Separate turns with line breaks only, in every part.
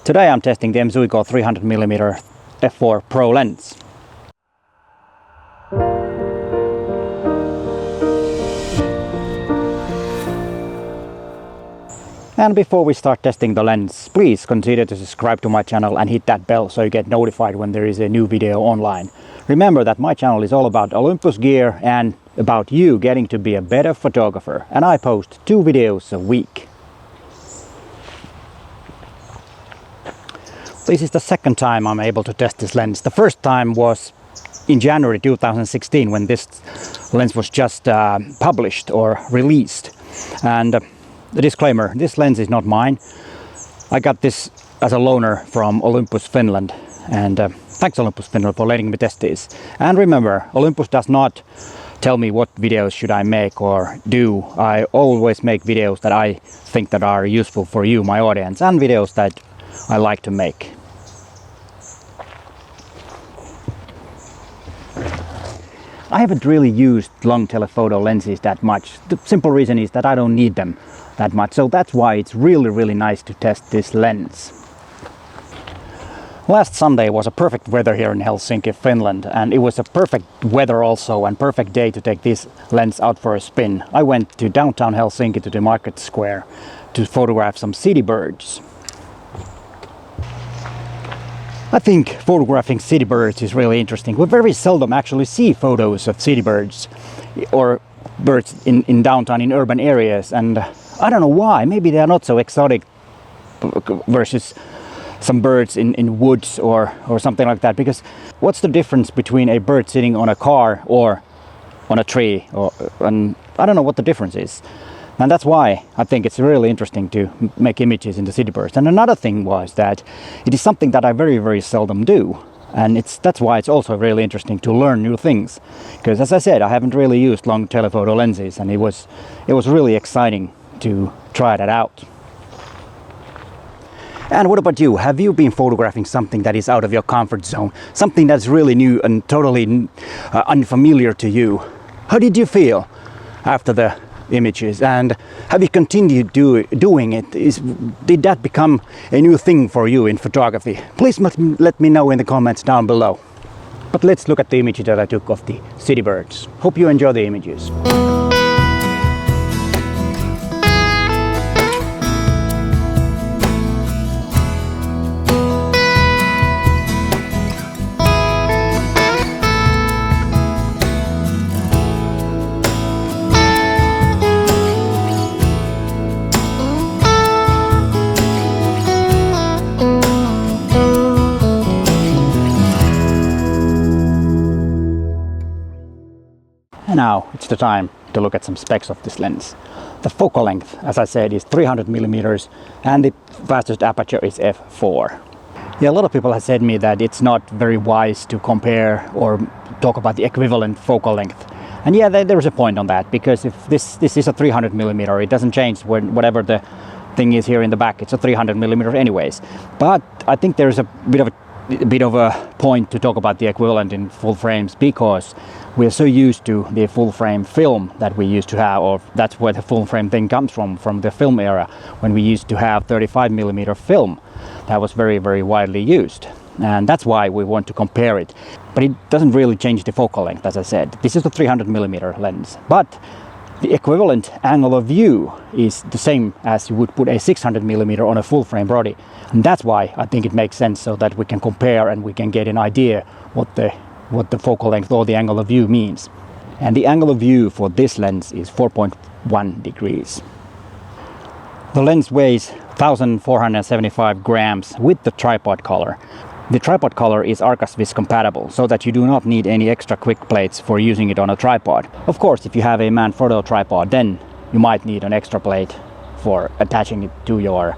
Today I'm testing the M.Zuiko 300mm f4 Pro lens. And before we start testing the lens, please consider to subscribe to my channel and hit that bell so you get notified when there is a new video online. Remember that my channel is all about Olympus gear and about you getting to be a better photographer, and I post 2 videos a week. This is the second time I'm able to test this lens. The first time was in January 2016 when this lens was just published or released. And the disclaimer, this lens is not mine. I got this as a loaner from Olympus Finland, and thanks Olympus Finland for letting me test this. And remember, Olympus does not tell me what videos should I make or do. I always make videos that I think that are useful for you, my audience, and videos that I like to make. I haven't really used long telephoto lenses that much. The simple reason is that I don't need them that much, so that's why it's really nice to test this lens. Last Sunday was a perfect weather here in Helsinki, Finland, and it was a perfect weather also and perfect day to take this lens out for a spin. I went to downtown Helsinki to the market square to photograph some city birds. I think photographing city birds is really interesting. We very seldom actually see photos of city birds or birds in downtown, in urban areas, and I don't know why. Maybe they are not so exotic versus some birds in woods or something like that, because what's the difference between a bird sitting on a car or on a tree, and I don't know what the difference is. And that's why I think it's really interesting to make images in the city birds. And another thing was that it is something that I very seldom do. And that's why it's also really interesting to learn new things. Because as I said, I haven't really used long telephoto lenses, and it was really exciting to try that out. And what about you? Have you been photographing something that is out of your comfort zone? Something that's really new and totally unfamiliar to you? How did you feel after the images, and have you continued doing it? Did that become a new thing for you in photography? Please let me know in the comments down below. But let's look at the images that I took of the city birds. Hope you enjoy the images. Now it's the time to look at some specs of this lens. The focal length, as I said, is 300mm, and the fastest aperture is f4. Yeah, a lot of people have said to me that it's not very wise to compare or talk about the equivalent focal length. And yeah, there's a point on that, because if this is a 300mm, it doesn't change whatever the thing is here in the back. It's a 300mm anyways. But I think there's a bit of a point to talk about the equivalent in full frames, because we're so used to the full frame film that we used to have, or that's where the full frame thing comes from the film era, when we used to have 35mm film that was very widely used. And that's why we want to compare it. But it doesn't really change the focal length, as I said. This is a 300mm lens, but the equivalent angle of view is the same as you would put a 600mm on a full frame body. And that's why I think it makes sense, so that we can compare and we can get an idea what the focal length or the angle of view means. And the angle of view for this lens is 4.1 degrees. The lens weighs 1,475 grams with the tripod collar. The tripod collar is ArcSwiss compatible, so that you do not need any extra quick plates for using it on a tripod. Of course, if you have a Manfrotto tripod, then you might need an extra plate for attaching it to your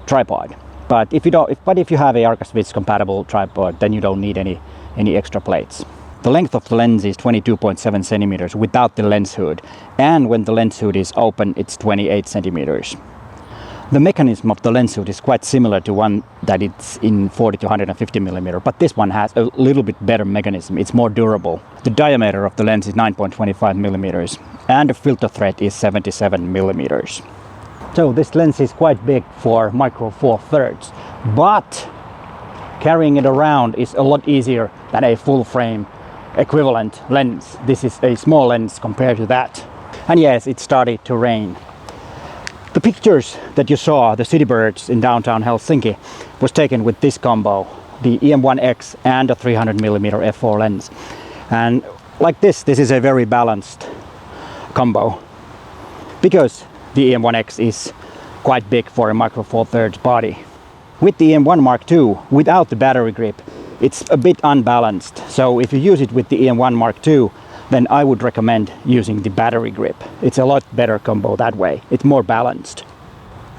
tripod. But if you have a ArcSwiss compatible tripod, then you don't need any extra plates. The length of the lens is 22.7 centimeters without the lens hood, and when the lens hood is open, it's 28 centimeters. The mechanism of the lens hood is quite similar to one that it's in 40 to 150mm, but this one has a little bit better mechanism. It's more durable. The diameter of the lens is 9.25mm, and the filter thread is 77mm. So this lens is quite big for micro four thirds, but carrying it around is a lot easier than a full frame equivalent lens. This is a small lens compared to that. And yes, it started to rain. The pictures that you saw, the city birds in downtown Helsinki, was taken with this combo, the EM1X and a 300mm f4 lens. And like this is a very balanced combo, because the EM1X is quite big for a Micro Four Thirds body. With the EM1 Mark II, without the battery grip, it's a bit unbalanced. So if you use it with the EM1 Mark II, then I would recommend using the battery grip. It's a lot better combo that way. It's more balanced.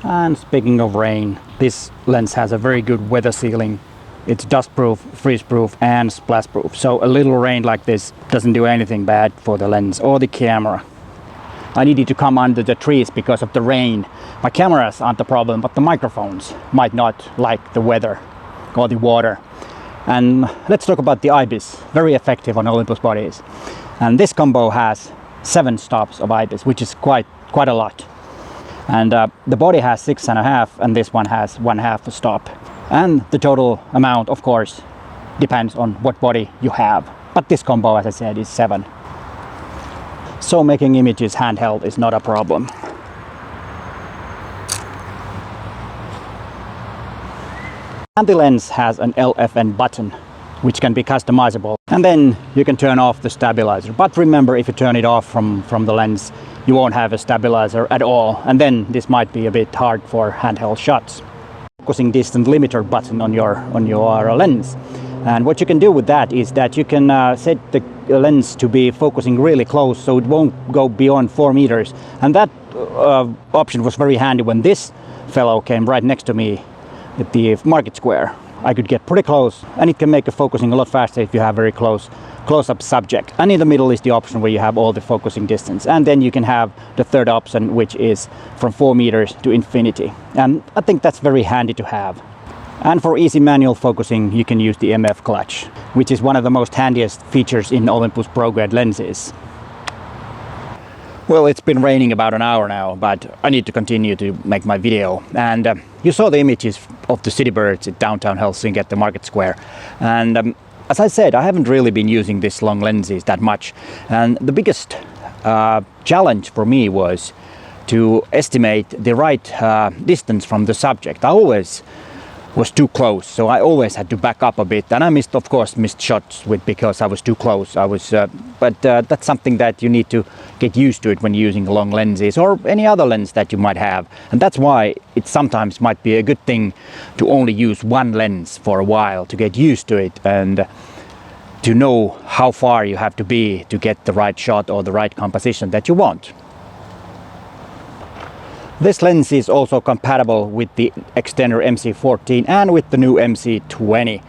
And speaking of rain, this lens has a very good weather sealing. It's dust-proof, freeze-proof and splash-proof. So a little rain like this doesn't do anything bad for the lens or the camera. I needed to come under the trees because of the rain. My cameras aren't the problem, but the microphones might not like the weather or the water. And let's talk about the IBIS, very effective on Olympus bodies. And this combo has 7 stops of IBIS, which is quite a lot. And the body has 6.5, and this one has 1/2 a stop. And the total amount, of course, depends on what body you have. But this combo, as I said, is 7. So making images handheld is not a problem. And the lens has an LFN button, which can be customizable. And then you can turn off the stabilizer. But remember, if you turn it off from the lens, you won't have a stabilizer at all. And then this might be a bit hard for handheld shots. Focusing distance limiter button on your lens. And what you can do with that is that you can set the lens to be focusing really close, so it won't go beyond 4 meters. And that option was very handy when this fellow came right next to me at the market square. I could get pretty close, and it can make the focusing a lot faster if you have very close-up subject. And in the middle is the option where you have all the focusing distance. And then you can have the third option, which is from 4 meters to infinity. And I think that's very handy to have. And for easy manual focusing, you can use the MF clutch, which is one of the most handiest features in Olympus Pro grade lenses. Well, it's been raining about an hour now, but I need to continue to make my video. And you saw the images of the city birds at downtown Helsinki at the market square. And as I said, I haven't really been using these long lenses that much. And the biggest challenge for me was to estimate the right distance from the subject. I always was too close, so I always had to back up a bit, and I of course missed shots because I was too close. But that's something that you need to get used to it when using long lenses or any other lens that you might have. And that's why it sometimes might be a good thing to only use one lens for a while to get used to it and to know how far you have to be to get the right shot or the right composition that you want. This lens is also compatible with the extender MC14 and with the new MC20.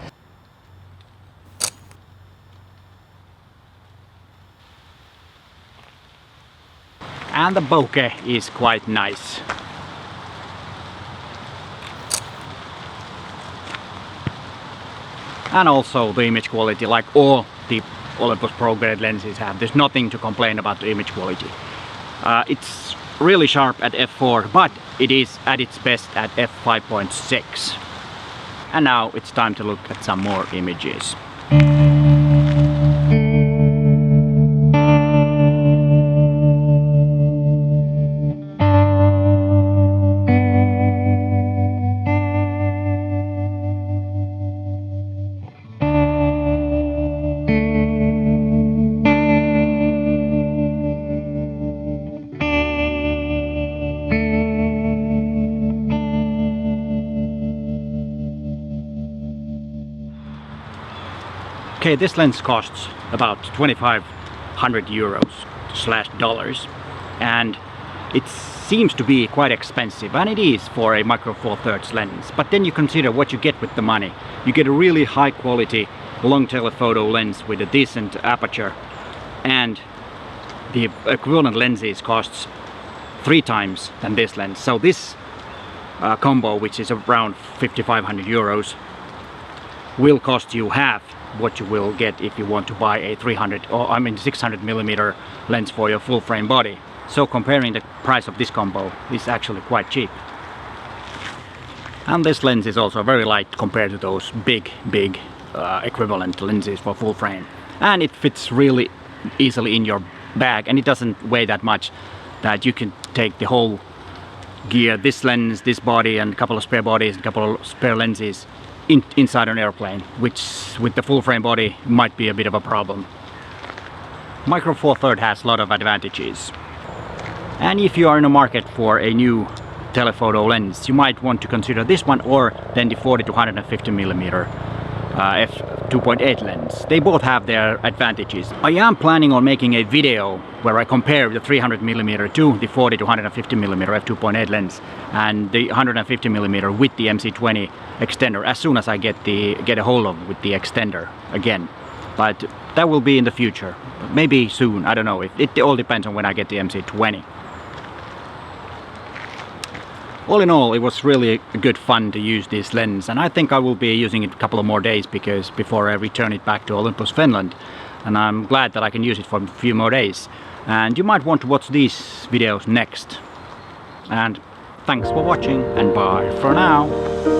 And the bokeh is quite nice. And also the image quality, like all the Olympus Pro grade lenses have. There's nothing to complain about the image quality. It's really sharp at f4, but it is at its best at f5.6. And now it's time to look at some more images. Okay, this lens costs about 2,500 euros/dollars, and it seems to be quite expensive, and it is for a Micro Four Thirds lens. But then you consider what you get with the money. You get a really high quality long telephoto lens with a decent aperture, and the equivalent lenses costs 3 times than this lens. So this combo, which is around 5,500 euros, will cost you half what you will get if you want to buy a 600mm lens for your full frame body. So comparing the price of this combo is actually quite cheap. And this lens is also very light compared to those big equivalent lenses for full frame. And it fits really easily in your bag, and it doesn't weigh that much that you can take the whole gear, this lens, this body, and a couple of spare bodies, a couple of spare lenses inside an airplane, which with the full frame body might be a bit of a problem. Micro Four Thirds has a lot of advantages. And if you are in the market for a new telephoto lens, you might want to consider this one or then the 40-150mm f2.8 lens. They both have their advantages. I am planning on making a video where I compare the 300mm to the 40-150mm f2.8 lens and the 150mm with the MC20 extender as soon as I get a hold of with the extender again. But that will be in the future. Maybe soon, I don't know. It all depends on when I get the MC20. All in all, it was really good fun to use this lens, and I think I will be using it a couple of more days before I return it back to Olympus, Finland. And I'm glad that I can use it for a few more days. And you might want to watch these videos next. And thanks for watching, and bye for now.